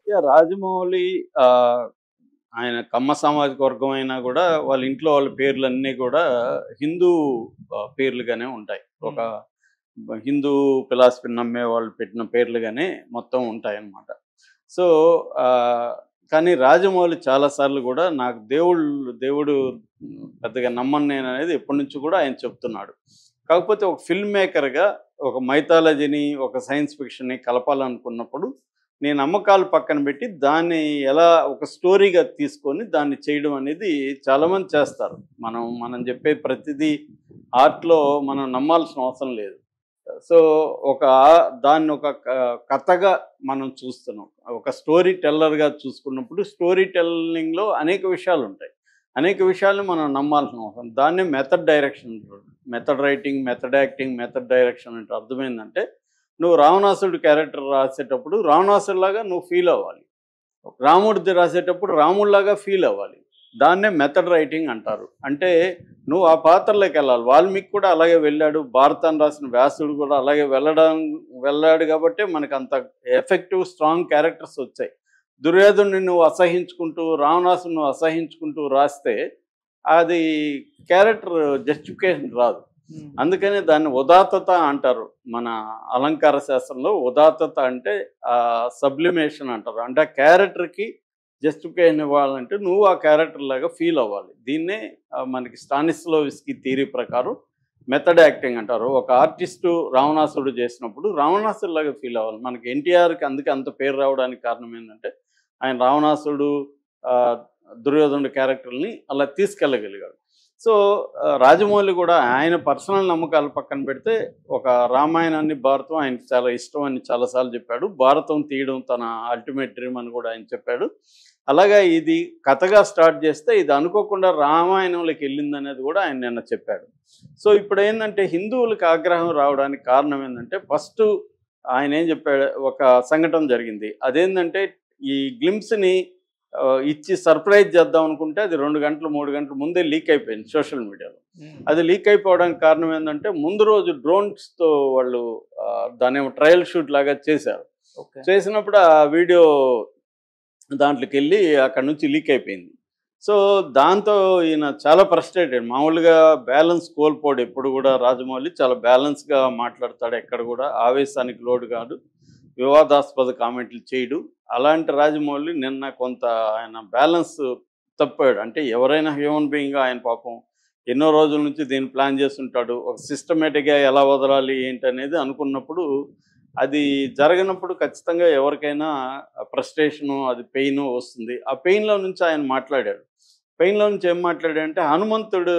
రాజమౌళి ఆయన కమ్మ సామాజిక వర్గం అయినా గూడా వాళ్ళ ఇంట్లో వాళ్ళ పేర్లన్నీ గూడా హిందూ పేర్లుగానే ఉంటాయి. ఒక హిందూ ఫిలాసఫీని నమ్మే వాళ్ళు పెట్టిన పేర్లుగానే మొత్తం ఉంటాయన్నమాట. సో, కానీ రాజమౌళి చాలా సార్లు గూడా నాకు దేవుడు పెద్దగా నమ్మను నేననేది ఎప్పటినుంచో గూడా ఆయన చెప్తున్నాడు. కాకపోతే ఒక ఫిల్మ్ మేకర్‌గా ఒక మైథాలజీని, ఒక సైన్స్ ఫిక్షన్‌ని కలపాలనుకున్నప్పుడు నేను నమ్మకాలు పక్కన పెట్టి దాన్ని ఎలా ఒక స్టోరీగా తీసుకొని దాన్ని చేయడం అనేది చాలామంది చేస్తారు. మనం చెప్పే ప్రతిదీ ఆర్ట్‌లో మనం నమ్మాల్సిన అవసరం లేదు. సో, దాన్ని ఒక కథగా మనం చూస్తున్నాం. ఒక స్టోరీ టెల్లర్‌గా చూసుకున్నప్పుడు స్టోరీ టెల్లింగ్‌లో అనేక విషయాలుంటాయి. అనేక విషయాలను మనం నమ్మాల్సిన అవసరం. దాన్నే మెథడ్ డైరెక్షన్ అంటారు. Method writing, method acting, method direction అంటే అర్థమైందంటే నువ్వు రావణాసురుడు క్యారెక్టర్ రాసేటప్పుడు రావణాసురుడిలాగా నువ్వు ఫీల్ అవ్వాలి. రాముడిది రాసేటప్పుడు రాముడిలాగా ఫీల్ అవ్వాలి. దాన్నే మెథడ్ రైటింగ్ అంటారు. అంటే నువ్వు ఆ పాత్రలోకి వెళ్ళాలి. వాల్మీకి కూడా అలాగే వెళ్ళాడు. భారతాన్ని రాసిన వ్యాసుడు కూడా అలాగే వెళ్ళాడు కాబట్టే మనకు అంత ఎఫెక్టివ్ స్ట్రాంగ్ క్యారెక్టర్స్ వచ్చాయి. దుర్యోధనుడిని నువ్వు అసహించుకుంటూ, రావణాసురుడిని నువ్వు అసహించుకుంటూ రాస్తే అది క్యారెక్టర్ జస్టిఫికేషన్ రాదు. అందుకనే దాన్ని ఉదాత్తత అంటారు. మన అలంకార శాస్త్రంలో ఉదాత్తత అంటే సబ్లిమేషన్ అంటారు. అంటే ఆ క్యారెక్టర్‌కి జస్టిఫికేషన్ ఇవ్వాలంటే నువ్వు ఆ క్యారెక్టర్ లాగా ఫీల్ అవ్వాలి. దీన్నే మనకి స్టానిస్లోవ్స్కీ థియరీ ప్రకారం మెథడ్ యాక్టింగ్ అంటారు. ఒక ఆర్టిస్టు రావణాసురుడు చేసినప్పుడు రావణాసురుడిలాగా ఫీల్ అవ్వాలి. మనకి ఎన్టీఆర్‌కి అందుకే అంత పేరు రావడానికి కారణం ఏంటంటే ఆయన రావణాసురుడు, దుర్యోధనుడి క్యారెక్టర్‌ని అలా తీసుకెళ్ళగలిగాడు. సో, రాజమౌళి కూడా ఆయన పర్సనల్ నమ్మకాలు పక్కన పెడితే ఒక రామాయణాన్ని, భారతం ఆయనకి చాలా ఇష్టం అని చాలాసార్లు చెప్పాడు. భారతం తీయడం తన అల్టిమేట్ డ్రీమ్ అని కూడా ఆయన చెప్పాడు. అలాగా ఇది కథగా స్టార్ట్ చేస్తే ఇది అనుకోకుండా రామాయణంలోకి వెళ్ళిందనేది కూడా ఆయన నిన్న చెప్పాడు. సో, ఇప్పుడేందంటే హిందువులకి ఆగ్రహం రావడానికి కారణం ఏందంటే ఫస్టు ఆయన ఏం చెప్పాడు, ఒక సంఘటన జరిగింది. అదేంటంటే ఈ గ్లింప్స్‌ని ఇచ్చి సర్ప్రైజ్ చేద్దాం అనుకుంటే అది 2 గంటలు, 3 గంటల ముందే లీక్ అయిపోయింది సోషల్ మీడియాలో. అది లీక్ అయిపోవడానికి కారణం ఏంటంటే ముందు రోజు డ్రోన్స్‌తో వాళ్ళు దాన్నేమో ట్రయల్ షూట్ లాగా చేశారు. చేసినప్పుడు ఆ వీడియో దాంట్లోకెళ్ళి అక్కడి నుంచి లీక్ అయిపోయింది. సో, దాంతో ఈయన చాలా ఫ్రస్ట్రేటెడ్. మామూలుగా బ్యాలెన్స్ కోల్పోడు ఎప్పుడు కూడా రాజమౌళి. చాలా బ్యాలెన్స్‌గా మాట్లాడతాడు. ఎక్కడ కూడా ఆవేశానికి లోటు కాదు. వివాదాస్పద కామెంట్లు చేయడు. అలాంటి రాజమౌళి నిన్న కొంత ఆయన బ్యాలెన్స్ తప్పాడు. అంటే ఎవరైనా హ్యూమన్ బీయింగ్‌గా ఆయన పాపం ఎన్నో రోజుల నుంచి దీన్ని ప్లాన్ చేస్తుంటాడు. ఒక సిస్టమేటిక్‌గా ఎలా వదలాలి ఏంటనేది అనుకున్నప్పుడు అది జరగనప్పుడు ఖచ్చితంగా ఎవరికైనా ఫ్రస్ట్రేషను, అది పెయిను వస్తుంది. ఆ పెయిన్‌లో నుంచి ఆయన మాట్లాడాడు. పెయిన్‌లో నుంచి ఏం మాట్లాడాడంటే హనుమంతుడు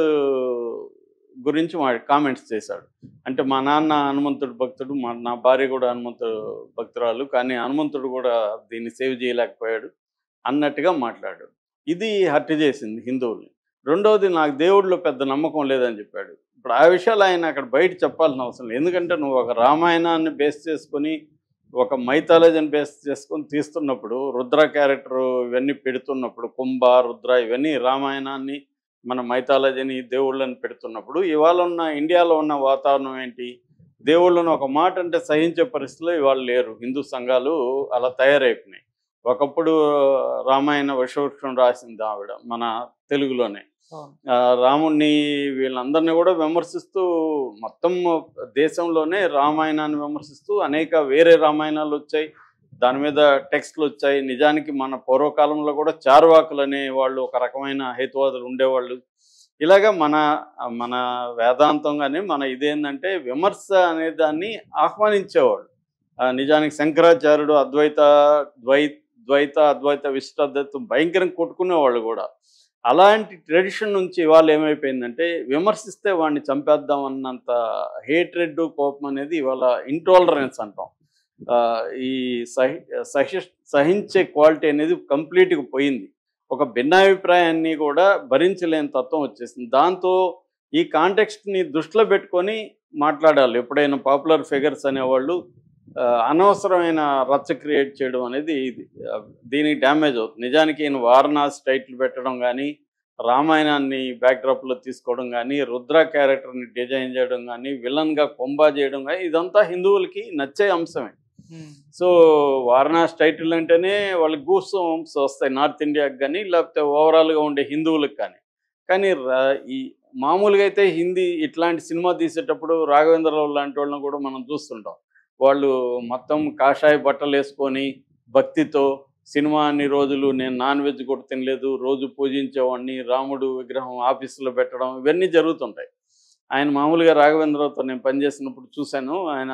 గురించి కామెంట్స్ చేశాడు. అంటే మా నాన్న హనుమంతుడు భక్తుడు, నా భార్య కూడా హనుమంతుడు భక్తురాలు. కానీ హనుమంతుడు కూడా దీన్ని సేవ్ చేయలేకపోయాడు అన్నట్టుగా మాట్లాడాడు. ఇది హర్ట్ చేసింది హిందువుల్ని. రెండోది నాకు దేవుడిలో పెద్ద నమ్మకం లేదని చెప్పాడు. ఇప్పుడు ఆ విషయాలు ఆయన అక్కడ బయట చెప్పాల్సిన అవసరం లేదు. ఎందుకంటే నువ్వు ఒక రామాయణాన్ని బేస్ చేసుకొని, ఒక మైథాలజీని బేస్ చేసుకొని తీస్తున్నప్పుడు, రుద్ర క్యారెక్టరు ఇవన్నీ పెడుతున్నప్పుడు, కుంభ, రుద్ర ఇవన్నీ రామాయణాన్ని మన మైథాలజీని, దేవుళ్ళని పెడుతున్నప్పుడు ఇవాళ ఉన్న ఇండియాలో ఉన్న వాతావరణం ఏంటి? దేవుళ్ళను ఒక మాట అంటే సహించే పరిస్థితిలో ఇవాళ లేరు. హిందూ సంఘాలు అలా తయారైపోయినాయి. ఒకప్పుడు రామాయణ వశవృక్షం రాసింది ఆవిడ మన తెలుగులోనే. రాముణ్ణి వీళ్ళందరినీ కూడా విమర్శిస్తూ మొత్తం దేశంలోనే రామాయణాన్ని విమర్శిస్తూ అనేక వేరే రామాయణాలు వచ్చాయి. దాని మీద టెక్స్ట్లు వచ్చాయి. నిజానికి మన పూర్వకాలంలో కూడా చార్వాకులు అనే వాళ్ళు ఒక రకమైన హేతువాదులు ఉండేవాళ్ళు. ఇలాగా మన వేదాంతం కానీ మన ఇదేంటంటే విమర్శ అనే దాన్ని ఆహ్వానించేవాళ్ళు. నిజానికి శంకరాచార్యుడు ద్వైత అద్వైత విశిష్టాద్వైతం భయంకరంగా కొట్టుకునేవాళ్ళు కూడా. అలాంటి ట్రెడిషన్ నుంచి ఇవాళ ఏమైపోయిందంటే విమర్శిస్తే వాడిని చంపేద్దాం అన్నంత హేట్రెడ్, కోపం అనేది ఇవాళ ఇంటాలరెన్స్ అంటాం. ఈ సహించే క్వాలిటీ అనేది కంప్లీట్‌గా పోయింది. ఒక భిన్నాభిప్రాయాన్ని కూడా భరించలేని తత్వం వచ్చేసింది. దాంతో ఈ కాంటెక్స్ట్‌ని దృష్టిలో పెట్టుకొని మాట్లాడాలి. ఎప్పుడైనా పాపులర్ ఫిగర్స్ అనేవాళ్ళు అనవసరమైన రచ్చ క్రియేట్ చేయడం అనేది దీనికి డ్యామేజ్ అవుతుంది. నిజానికి ఈయన వారణాసి టైటిల్ పెట్టడం కానీ, రామాయణాన్ని బ్యాక్‌డ్రాప్‌లో తీసుకోవడం కానీ, రుద్ర క్యారెక్టర్‌ని డిజైన్ చేయడం కానీ, విలన్‌గా కొంబా చేయడం కానీ ఇదంతా హిందువులకి నచ్చే అంశమే. సో వారణాసి టైటిల్ అంటేనే వాళ్ళకి గూస్ బంప్స్ వస్తాయి నార్త్ ఇండియాకి కానీ, లేకపోతే ఓవరాల్గా ఉండే హిందువులకు కానీ. కానీ ఈ మామూలుగా అయితే హిందీ ఇట్లాంటి సినిమా తీసేటప్పుడు రాఘవేంద్రరావు లాంటి వాళ్ళని కూడా మనం చూస్తుంటాం. వాళ్ళు మొత్తం కాషాయ బట్టలు వేసుకొని భక్తితో సినిమా అన్ని రోజులు నేను నాన్ వెజ్ కూడా తినలేదు, రోజు పూజించేవాడిని, రాముడు విగ్రహం ఆఫీసులో పెట్టడం ఇవన్నీ జరుగుతుంటాయి. ఆయన మామూలుగా రాఘవేంద్రరావుతో నేను పనిచేసినప్పుడు చూశాను. ఆయన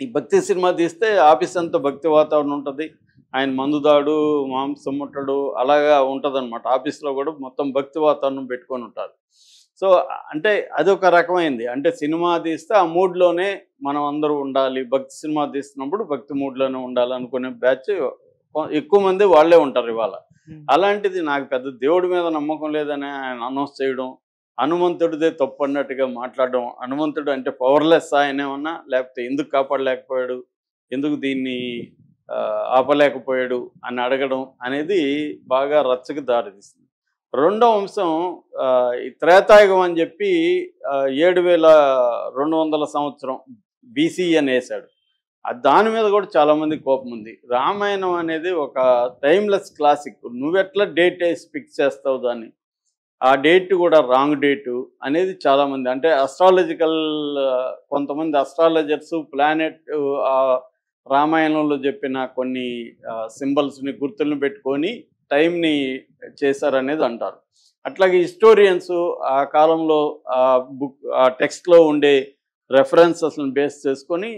ఈ భక్తి సినిమా తీస్తే ఆఫీస్ అంతా భక్తి వాతావరణం ఉంటుంది. ఆయన మందుదాడు, మాంసం ముట్టడు అలాగా ఉంటుందన్నమాట. ఆఫీస్లో కూడా మొత్తం భక్తి వాతావరణం పెట్టుకొని ఉంటారు. సో అంటే అదొక రకమైంది. అంటే సినిమా తీస్తే ఆ మూడ్లోనే మనం అందరూ ఉండాలి, భక్తి సినిమా తీస్తున్నప్పుడు భక్తి మూడ్లోనే ఉండాలి అనుకునే బ్యాచ్ ఎక్కువ మంది వాళ్ళే ఉంటారు ఇవాళ. అలాంటిది నాకు పెద్ద దేవుడి మీద నమ్మకం లేదని ఆయన అనౌన్స్ చేయడం, హనుమంతుడిదే తప్పు అన్నట్టుగా మాట్లాడడం. హనుమంతుడు అంటే పవర్లెస్ ఆయన ఏమన్నా, లేకపోతే ఎందుకు కాపాడలేకపోయాడు, ఎందుకు దీన్ని ఆపలేకపోయాడు అని అడగడం అనేది బాగా రచ్చకి దారితీస్తుంది. రెండో అంశం ఈ త్రేతాయుగం అని చెప్పి 7200 సంవత్సరం బీసీ అని వేశాడు. దాని మీద కూడా చాలామంది కోపం ఉంది. రామాయణం అనేది ఒక టైమ్లెస్ క్లాసిక్. నువ్వెట్లా డేట్ వేసి ఫిక్స్ చేస్తావు దాన్ని, ఆ డేట్ కూడా రాంగ్ డేటు అనేది చాలామంది అంటే అస్ట్రాలజికల్ కొంతమంది అస్ట్రాలజర్స్ ప్లానెట్ రామాయణంలో చెప్పిన కొన్ని సింబల్స్ని గుర్తులను పెట్టుకొని టైంని చేశారనేది అంటారు. అట్లాగే హిస్టోరియన్స్ ఆ కాలంలో ఆ బుక్ ఆ టెక్స్ట్లో ఉండే రెఫరెన్సెస్ని బేస్ చేసుకొని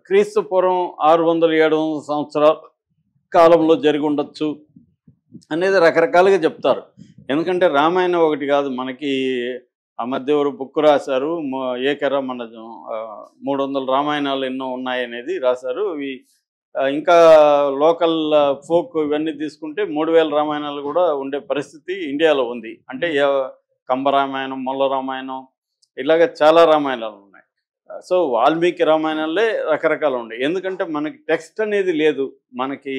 క్రీస్తు పూర్వం 600-700 సంవత్సరాల కాలంలో జరిగి ఉండొచ్చు అనేది రకరకాలుగా చెప్తారు. ఎందుకంటే రామాయణం ఒకటి కాదు, మనకి ఆ మధ్య ఎవరు బుక్ రాశారు, ఏకరా మన 300 రామాయణాలు ఎన్నో ఉన్నాయనేది రాశారు. ఇవి ఇంకా లోకల్ ఫోక్ ఇవన్నీ తీసుకుంటే 3000 రామాయణాలు కూడా ఉండే పరిస్థితి ఇండియాలో ఉంది. అంటే కంబరామాయణం, మొల్ల రామాయణం ఇలాగ చాలా రామాయణాలు ఉన్నాయి. సో వాల్మీకి రామాయణాలే రకరకాలు ఉన్నాయి. ఎందుకంటే మనకి టెక్స్ట్ అనేది లేదు, మనకి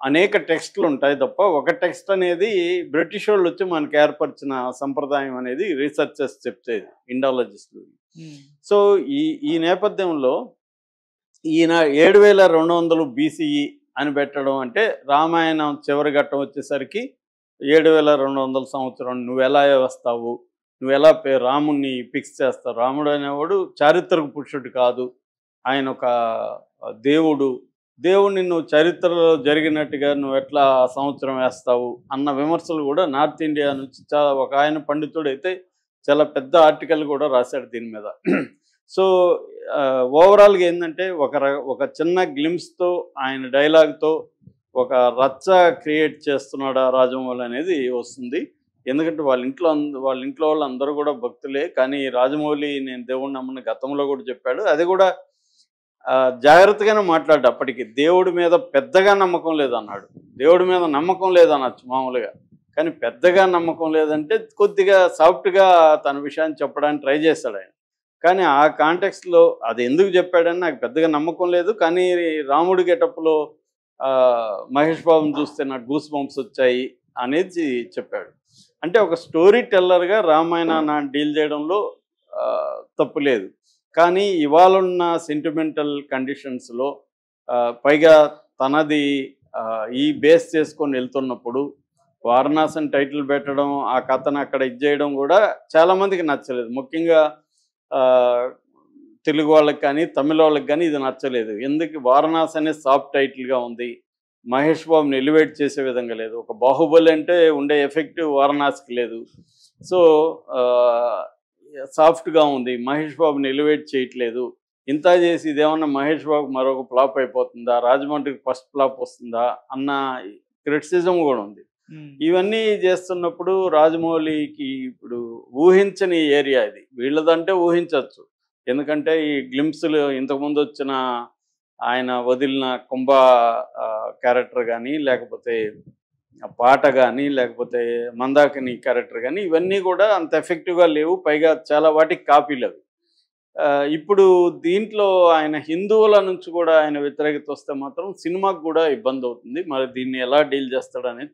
అనేక టెక్స్టులు ఉంటాయి తప్ప ఒక టెక్స్ట్ అనేది బ్రిటిష్ వాళ్ళు వచ్చి మనకి ఏర్పరిచిన సంప్రదాయం అనేది రీసెర్చర్స్ చెప్పేది, ఇండాలజిస్టులు. సో ఈ నేపథ్యంలో ఈయన 7200 బీసీఈ అని పెట్టడం అంటే రామాయణం చివరి ఘట్టం వచ్చేసరికి 7200 సంవత్సరం నువ్వు ఎలా వస్తావు, నువ్వు ఎలా రాముణ్ణి ఫిక్స్ చేస్తావు. రాముడు అనేవాడు చారిత్రక పురుషుడు కాదు, ఆయన ఒక దేవుడు. దేవుడిని నువ్వు చరిత్రలో జరిగినట్టుగా నువ్వు ఎట్లా సంవత్సరం వేస్తావు అన్న విమర్శలు కూడా నార్త్ ఇండియా నుంచి చాలా ఒక ఆయన పండితుడు అయితే చాలా పెద్ద ఆర్టికల్ కూడా రాశాడు దీని మీద. సో ఓవరాల్గా ఏంటంటే ఒక చిన్న గ్లిమ్స్తో ఆయన డైలాగ్తో ఒక రచ్చ క్రియేట్ చేస్తున్నాడు ఆ రాజమౌళి అనేది వస్తుంది. ఎందుకంటే వాళ్ళ ఇంట్లో వాళ్ళు అందరూ కూడా భక్తులే. కానీ రాజమౌళి నేను దేవుడిని నమ్మని గతంలో కూడా చెప్పాడు. అది కూడా జాగ్రత్తగానే మాట్లాడు. అప్పటికి దేవుడి మీద పెద్దగా నమ్మకం లేదన్నాడు. దేవుడి మీద నమ్మకం లేదనొచ్చు మామూలుగా, కానీ పెద్దగా నమ్మకం లేదంటే కొద్దిగా సాఫ్ట్గా తన విషయాన్ని చెప్పడానికి ట్రై చేశాడు ఆయన. కానీ ఆ కాంటెక్స్ట్లో అది ఎందుకు చెప్పాడని నాకు పెద్దగా నమ్మకం లేదు. కానీ రాముడి గెటప్లో మహేష్ బాబుని చూస్తే నాకు గూస్ బంప్స్ వచ్చాయి అనేది చెప్పాడు. అంటే ఒక స్టోరీ టెల్లర్గా రామాయణాన్ని డీల్ చేయడంలో తప్పు లేదు. కానీ ఇవాళ ఉన్న సెంటిమెంటల్ కండిషన్స్లో పైగా తనది ఈ బేస్ చేసుకొని వెళ్తున్నప్పుడు వారణాసిని టైటిల్ పెట్టడం, ఆ కథను అక్కడ చేయడం కూడా చాలామందికి నచ్చలేదు. ముఖ్యంగా తెలుగు వాళ్ళకి కానీ తమిళ వాళ్ళకి కానీ ఇది నచ్చలేదు. ఎందుకు వారణాసి అనేది సాఫ్ట్ టైటిల్గా ఉంది, మహేష్ బాబుని ఎలివేట్ చేసే విధంగా లేదు. ఒక బాహుబలి అంటే ఉండే ఎఫెక్ట్ వారణాసికి లేదు. సో సాఫ్ట్గా ఉంది, మహేష్ బాబుని ఎలివేట్ చేయట్లేదు. ఇంత చేసి ఇదేమన్నా మహేష్ బాబుకి మరొక ఫ్లాప్ అయిపోతుందా, రాజమండ్రికి ఫస్ట్ ఫ్లాప్ వస్తుందా అన్న క్రిటిసిజం కూడా ఉంది. ఇవన్నీ చేస్తున్నప్పుడు రాజమౌళికి ఇప్పుడు ఊహించని ఏరియా ఇది. వీళ్ళదంటే ఊహించవచ్చు, ఎందుకంటే ఈ గ్లింప్స్లు ఇంతకుముందు వచ్చిన ఆయన వదిలిన కుంభ క్యారెక్టర్ కానీ, లేకపోతే పాట కానీ, లేకపోతే మందాకిని క్యారెక్టర్ కానీ ఇవన్నీ కూడా అంత ఎఫెక్టివ్గా లేవు. పైగా చాలా వాటికి కాపీలు అవి. ఇప్పుడు దీంట్లో ఆయన హిందువుల నుంచి కూడా ఆయన వ్యతిరేకత వస్తే మాత్రం సినిమాకు కూడా ఇబ్బంది అవుతుంది. మరి దీన్ని ఎలా డీల్ చేస్తాడనేది